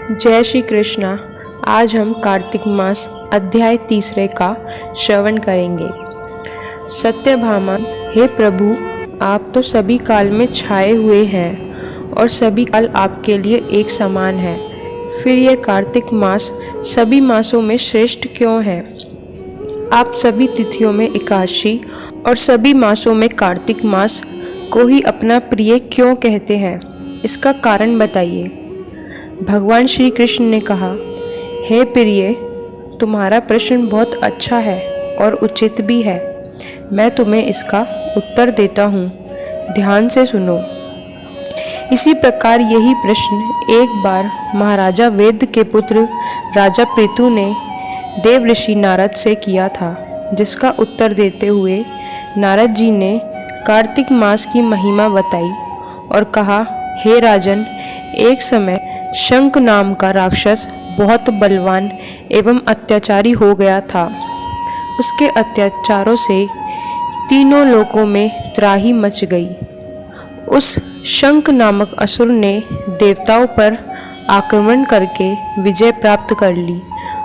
जय श्री कृष्णा। आज हम कार्तिक मास अध्याय 3 का श्रवण करेंगे। सत्यभामा, हे प्रभु, आप तो सभी काल में छाए हुए हैं और सभी काल आपके लिए एक समान है। फिर यह कार्तिक मास सभी मासों में श्रेष्ठ क्यों है? आप सभी तिथियों में एकादशी और सभी मासों में कार्तिक मास को ही अपना प्रिय क्यों कहते हैं? इसका कारण बताइए। भगवान श्री कृष्ण ने कहा, हे प्रिय, तुम्हारा प्रश्न बहुत अच्छा है और उचित भी है। मैं तुम्हें इसका उत्तर देता हूँ, ध्यान से सुनो। इसी प्रकार यही प्रश्न एक बार महाराजा वेद के पुत्र राजा पृथु ने देव ऋषि नारद से किया था, जिसका उत्तर देते हुए नारद जी ने कार्तिक मास की महिमा बताई और कहा, हे राजन, एक समय शंख नाम का राक्षस बहुत बलवान एवं अत्याचारी हो गया था। उसके अत्याचारों से तीनों लोकों में त्राही मच गई। उस शंख नामक असुर ने देवताओं पर आक्रमण करके विजय प्राप्त कर ली।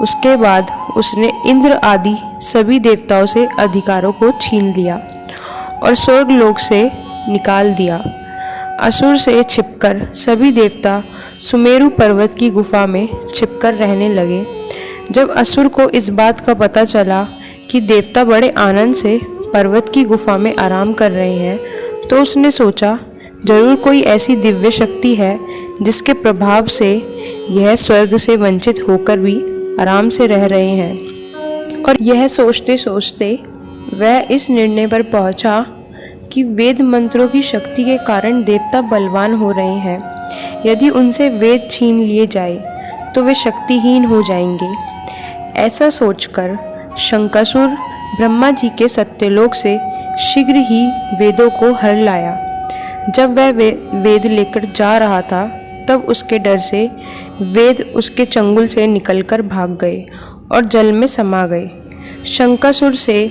उसके बाद उसने इंद्र आदि सभी देवताओं से अधिकारों को छीन लिया और स्वर्गलोक से निकाल दिया। असुर से छिपकर सभी देवता सुमेरु पर्वत की गुफा में छिपकर रहने लगे। जब असुर को इस बात का पता चला कि देवता बड़े आनंद से पर्वत की गुफा में आराम कर रहे हैं, तो उसने सोचा, जरूर कोई ऐसी दिव्य शक्ति है जिसके प्रभाव से यह स्वर्ग से वंचित होकर भी आराम से रह रहे हैं। और यह सोचते सोचते वह इस निर्णय पर पहुंचा कि वेद मंत्रों की शक्ति के कारण देवता बलवान हो रहे हैं। यदि उनसे वेद छीन लिए जाए तो वे शक्तिहीन हो जाएंगे। ऐसा सोचकर शंकासुर ब्रह्मा जी के सत्यलोक से शीघ्र ही वेदों को हर लाया। जब वह वेद लेकर जा रहा था, तब उसके डर से वेद उसके चंगुल से निकलकर भाग गए और जल में समा गए। शंकासुर से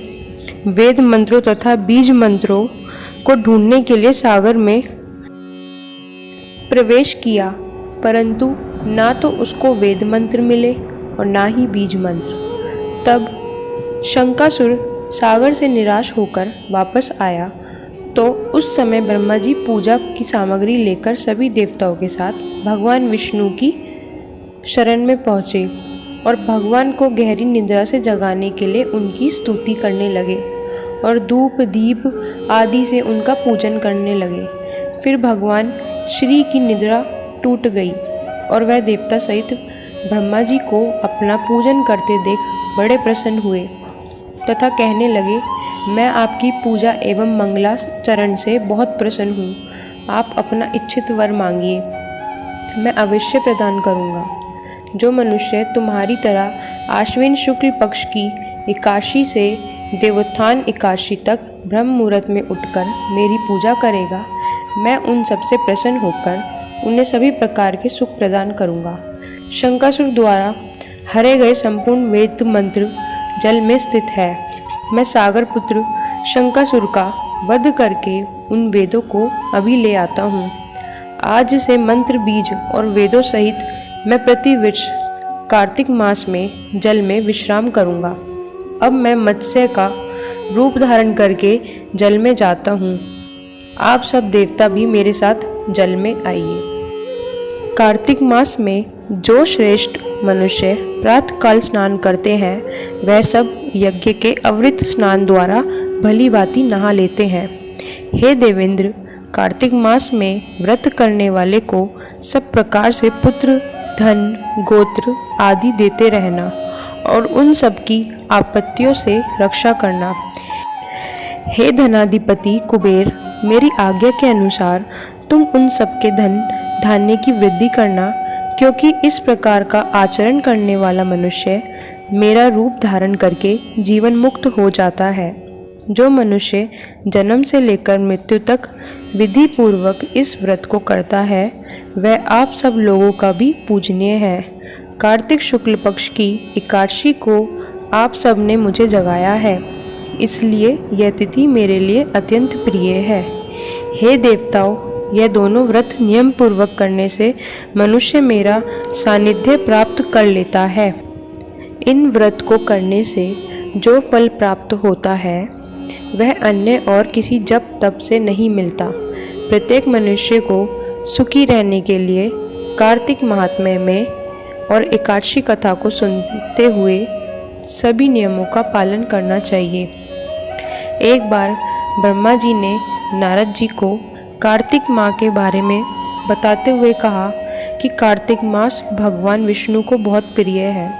वेद मंत्रों तथा बीज मंत्रों को ढूंढने के लिए सागर में प्रवेश किया, परंतु ना तो उसको वेद मंत्र मिले और ना ही बीज मंत्र। तब शंकासुर सागर से निराश होकर वापस आया, तो उस समय ब्रह्मा जी पूजा की सामग्री लेकर सभी देवताओं के साथ भगवान विष्णु की शरण में पहुँचे और भगवान को गहरी निद्रा से जगाने के लिए उनकी स्तुति करने लगे और धूप दीप आदि से उनका पूजन करने लगे। फिर भगवान श्री की निद्रा टूट गई और वह देवता सहित ब्रह्मा जी को अपना पूजन करते देख बड़े प्रसन्न हुए तथा कहने लगे, मैं आपकी पूजा एवं मंगलाचरण से बहुत प्रसन्न हूँ। आप अपना इच्छित वर मांगिए, मैं अवश्य प्रदान करूँगा। जो मनुष्य तुम्हारी तरह आश्विन शुक्ल पक्ष की एकादशी से देवोत्थान एकादशी तक ब्रह्म मुहूर्त में उठकर मेरी पूजा करेगा, मैं उन सबसे प्रसन्न होकर उन्हें सभी प्रकार के सुख प्रदान करूँगा। शंकासुर द्वारा हरे गए संपूर्ण वेद मंत्र जल में स्थित है। मैं सागर पुत्र शंकासुर का वध करके उन वेदों को अभी ले आता हूँ। आज से मंत्र बीज और वेदों सहित मैं प्रतिवर्ष कार्तिक मास में जल में विश्राम करूँगा। अब मैं मत्स्य का रूप धारण करके जल में जाता हूँ। आप सब देवता भी मेरे साथ जल में आइए। कार्तिक मास में जो श्रेष्ठ मनुष्य प्रातःकाल स्नान करते हैं, वह सब यज्ञ के अवृत स्नान द्वारा भली भांति नहा लेते हैं। हे देवेंद्र, कार्तिक मास में व्रत करने वाले को सब प्रकार से पुत्र, धन, गोत्र आदि देते रहना और उन सब की आपत्तियों से रक्षा करना। हे धनाधिपति कुबेर, मेरी आज्ञा के अनुसार तुम उन सबके धन धान्य की वृद्धि करना, क्योंकि इस प्रकार का आचरण करने वाला मनुष्य मेरा रूप धारण करके जीवन मुक्त हो जाता है। जो मनुष्य जन्म से लेकर मृत्यु तक विधि पूर्वक इस व्रत को करता है, वह आप सब लोगों का भी पूजनीय है। कार्तिक शुक्ल पक्ष की एकादशी को आप सब ने मुझे जगाया है, इसलिए यह तिथि मेरे लिए अत्यंत प्रिय है। हे देवताओं, यह दोनों व्रत नियम पूर्वक करने से मनुष्य मेरा सानिध्य प्राप्त कर लेता है। इन व्रत को करने से जो फल प्राप्त होता है वह अन्य और किसी जप तप से नहीं मिलता। प्रत्येक मनुष्य को सुखी रहने के लिए कार्तिक महात्म्य में और एकादशी कथा को सुनते हुए सभी नियमों का पालन करना चाहिए। एक बार ब्रह्मा जी ने नारद जी को कार्तिक माह के बारे में बताते हुए कहा कि कार्तिक मास भगवान विष्णु को बहुत प्रिय है।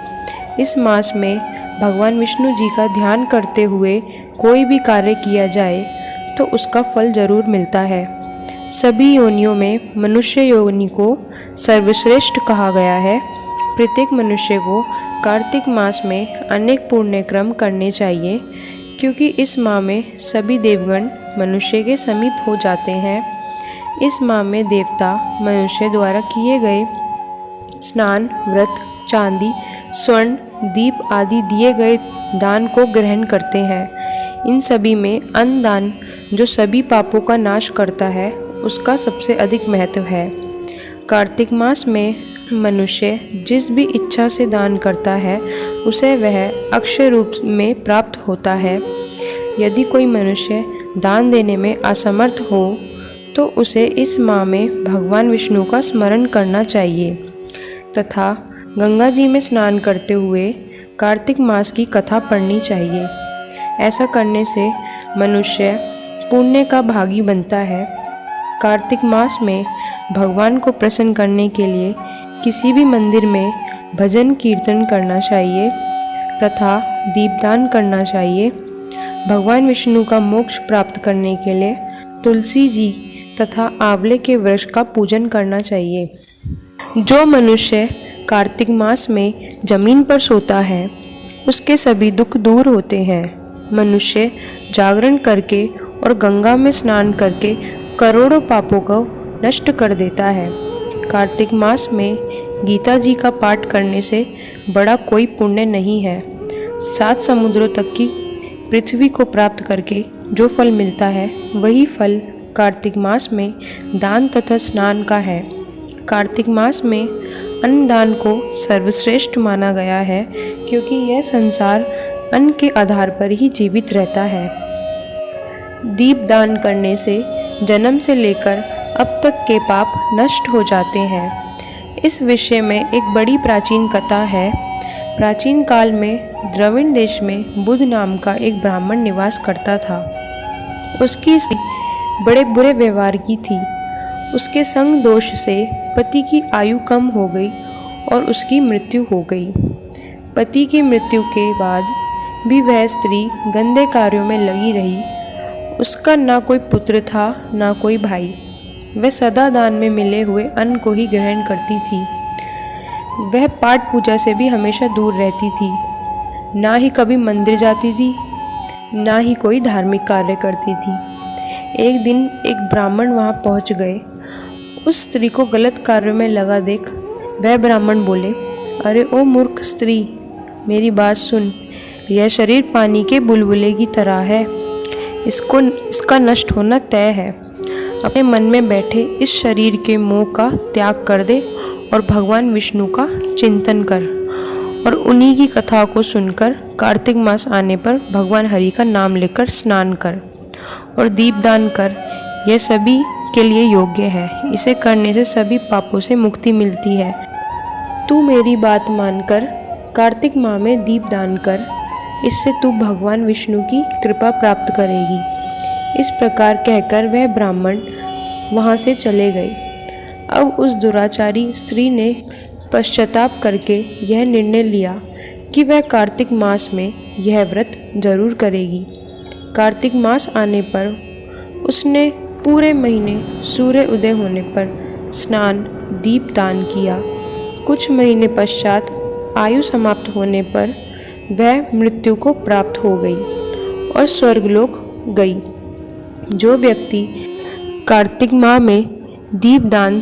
इस मास में भगवान विष्णु जी का ध्यान करते हुए कोई भी कार्य किया जाए तो उसका फल जरूर मिलता है। सभी योनियों में मनुष्य योनि को सर्वश्रेष्ठ कहा गया है। प्रत्येक मनुष्य को कार्तिक मास में अनेक पुण्य कर्म करने चाहिए, क्योंकि इस माह में सभी देवगण मनुष्य के समीप हो जाते हैं। इस माह में देवता मनुष्य द्वारा किए गए स्नान, व्रत, चांदी, स्वर्ण, दीप आदि दिए गए दान को ग्रहण करते हैं। इन सभी में अन्न दान, जो सभी पापों का नाश करता है, उसका सबसे अधिक महत्व है। कार्तिक मास में मनुष्य जिस भी इच्छा से दान करता है उसे वह अक्षय रूप में प्राप्त होता है। यदि कोई मनुष्य दान देने में असमर्थ हो तो उसे इस माह में भगवान विष्णु का स्मरण करना चाहिए तथा गंगा जी में स्नान करते हुए कार्तिक मास की कथा पढ़नी चाहिए। ऐसा करने से मनुष्य पुण्य का भागी बनता है। कार्तिक मास में भगवान को प्रसन्न करने के लिए किसी भी मंदिर में भजन कीर्तन करना चाहिए तथा दीपदान करना चाहिए। भगवान विष्णु का मोक्ष प्राप्त करने के लिए तुलसी जी तथा आंवले के वृक्ष का पूजन करना चाहिए। जो मनुष्य कार्तिक मास में जमीन पर सोता है उसके सभी दुख दूर होते हैं। मनुष्य जागरण करके और गंगा में स्नान करके करोड़ों पापों को नष्ट कर देता है। कार्तिक मास में गीता जी का पाठ करने से बड़ा कोई पुण्य नहीं है। 7 समुद्रों तक की पृथ्वी को प्राप्त करके जो फल मिलता है वही फल कार्तिक मास में दान तथा स्नान का है। कार्तिक मास में अन्न दान को सर्वश्रेष्ठ माना गया है, क्योंकि यह संसार अन्न के आधार पर ही जीवित रहता है। दीप दान करने से जन्म से लेकर अब तक के पाप नष्ट हो जाते हैं। इस विषय में एक बड़ी प्राचीन कथा है। प्राचीन काल में द्रविड़ देश में बुध नाम का एक ब्राह्मण निवास करता था। उसकी स्त्री बड़े बुरे व्यवहार की थी। उसके संग दोष से पति की आयु कम हो गई और उसकी मृत्यु हो गई। पति की मृत्यु के बाद भी वह स्त्री गंदे कार्यों में लगी रही। उसका ना कोई पुत्र था ना कोई भाई। वह सदा दान में मिले हुए अन्न को ही ग्रहण करती थी। वह पाठ पूजा से भी हमेशा दूर रहती थी। ना ही कभी मंदिर जाती थी, ना ही कोई धार्मिक कार्य करती थी। एक दिन एक ब्राह्मण वहाँ पहुँच गए। उस स्त्री को गलत कार्यों में लगा देख वह ब्राह्मण बोले, अरे ओ मूर्ख स्त्री, मेरी बात सुन। यह शरीर पानी के बुलबुले की तरह है। इसका नष्ट होना तय है। अपने मन में बैठे इस शरीर के मोह का त्याग कर दे और भगवान विष्णु का चिंतन कर और उन्हीं की कथा को सुनकर कार्तिक मास आने पर भगवान हरि का नाम लेकर स्नान कर और दीपदान कर। यह सभी के लिए योग्य है। इसे करने से सभी पापों से मुक्ति मिलती है। तू मेरी बात मानकर कार्तिक माह में दीपदान कर। इससे तू भगवान विष्णु की कृपा प्राप्त करेगी। इस प्रकार कहकर वह ब्राह्मण वहाँ से चले गए। अब उस दुराचारी स्त्री ने पश्चाताप करके यह निर्णय लिया कि वह कार्तिक मास में यह व्रत जरूर करेगी। कार्तिक मास आने पर उसने पूरे महीने सूर्य उदय होने पर स्नान, दीपदान किया। कुछ महीने पश्चात आयु समाप्त होने पर वह मृत्यु को प्राप्त हो गई और स्वर्गलोक गई। जो व्यक्ति कार्तिक माह में दीपदान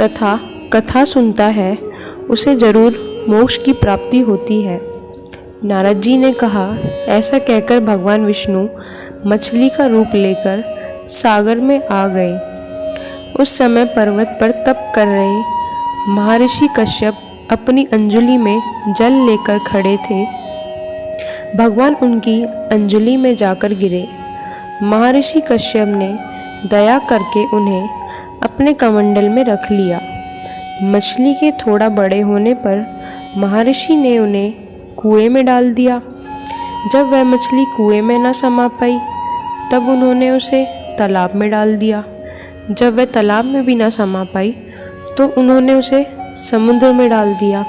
तथा कथा सुनता है उसे जरूर मोक्ष की प्राप्ति होती है। नारद जी ने कहा, ऐसा कहकर भगवान विष्णु मछली का रूप लेकर सागर में आ गए। उस समय पर्वत पर तप कर रहे महर्षि कश्यप अपनी अंजलि में जल लेकर खड़े थे। भगवान उनकी अंजलि में जाकर गिरे। महर्षि कश्यप ने दया करके उन्हें अपने कमंडल में रख लिया। मछली के थोड़ा बड़े होने पर महर्षि ने उन्हें कुएं में डाल दिया। जब वह मछली कुएं में न समा पाई तब उन्होंने उसे तालाब में डाल दिया। जब वह तालाब में भी न समा पाई तो उन्होंने उसे समुद्र में डाल दिया।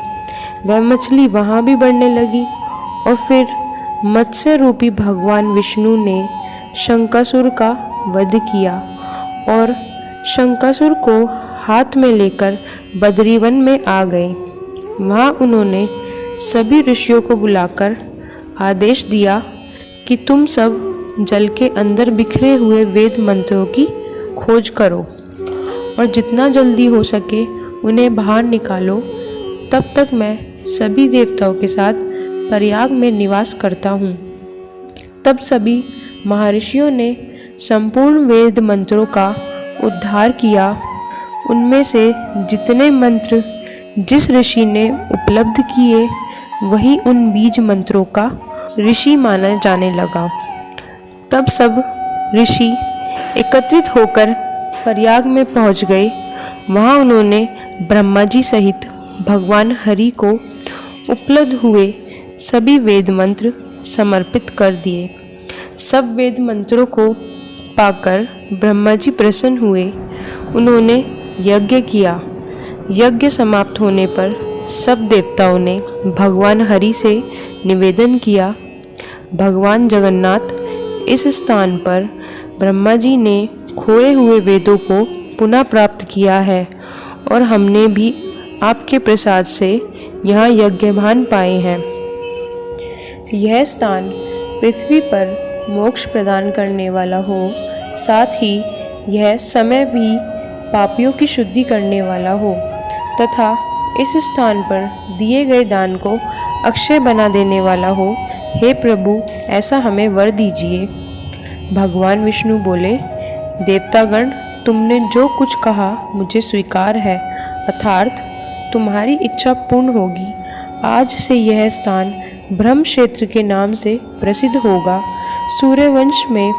वह मछली वहाँ भी बढ़ने लगी और फिर मत्स्य रूपी भगवान विष्णु ने शंकासुर का वध किया और शंकासुर को हाथ में लेकर बद्रीवन में आ गए। वहाँ उन्होंने सभी ऋषियों को बुलाकर आदेश दिया कि तुम सब जल के अंदर बिखरे हुए वेद मंत्रों की खोज करो और जितना जल्दी हो सके उन्हें बाहर निकालो। तब तक मैं सभी देवताओं के साथ प्रयाग में निवास करता हूँ। तब सभी महर्षियों ने संपूर्ण वेद मंत्रों का उद्धार किया। उनमें से जितने मंत्र जिस ऋषि ने उपलब्ध किए वही उन बीज मंत्रों का ऋषि माना जाने लगा। तब सब ऋषि एकत्रित होकर प्रयाग में पहुंच गए। वहां उन्होंने ब्रह्मा जी सहित भगवान हरि को उपलब्ध हुए सभी वेद मंत्र समर्पित कर दिए। सब वेद मंत्रों को पाकर ब्रह्मा जी प्रसन्न हुए। उन्होंने यज्ञ किया। यज्ञ समाप्त होने पर सब देवताओं ने भगवान हरि से निवेदन किया, भगवान जगन्नाथ, इस स्थान पर ब्रह्मा जी ने खोए हुए वेदों को पुनः प्राप्त किया है और हमने भी आपके प्रसाद से यहाँ यज्ञभान पाए हैं। यह स्थान पृथ्वी पर मोक्ष प्रदान करने वाला हो, साथ ही यह समय भी पापियों की शुद्धि करने वाला हो तथा इस स्थान पर दिए गए दान को अक्षय बना देने वाला हो। हे प्रभु, ऐसा हमें वर दीजिए। भगवान विष्णु बोले, देवतागण, तुमने जो कुछ कहा मुझे स्वीकार है, अर्थात तुम्हारी इच्छा पूर्ण होगी। आज से यह स्थान ब्रह्म क्षेत्र के नाम से प्रसिद्ध होगा। सूर्यवंश में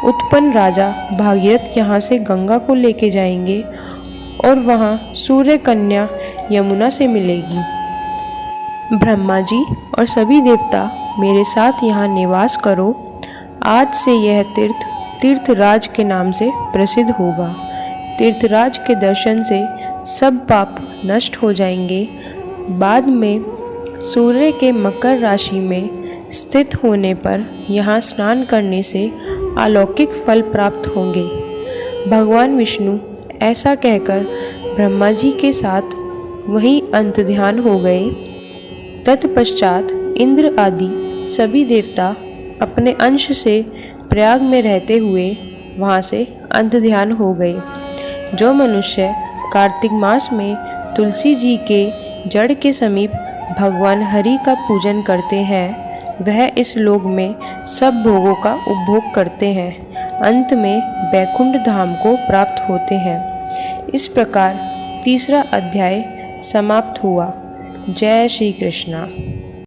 उत्पन्न राजा भागीरथ यहाँ से गंगा को लेके जाएंगे और वहाँ सूर्य कन्या यमुना से मिलेगी। ब्रह्मा जी और सभी देवता मेरे साथ यहाँ निवास करो। आज से यह तीर्थ तीर्थराज के नाम से प्रसिद्ध होगा। तीर्थराज के दर्शन से सब पाप नष्ट हो जाएंगे। बाद में सूर्य के मकर राशि में स्थित होने पर यहाँ स्नान करने से अलौकिक फल प्राप्त होंगे। भगवान विष्णु ऐसा कहकर ब्रह्मा जी के साथ वहीं अंत ध्यान हो गए। तत्पश्चात इंद्र आदि सभी देवता अपने अंश से प्रयाग में रहते हुए वहाँ से अंत ध्यान हो गए। जो मनुष्य कार्तिक मास में तुलसी जी के जड़ के समीप भगवान हरि का पूजन करते हैं वह इस लोक में सब भोगों का उपभोग करते हैं, अंत में बैकुंठ धाम को प्राप्त होते हैं। इस प्रकार तीसरा अध्याय समाप्त हुआ। जय श्री कृष्णा।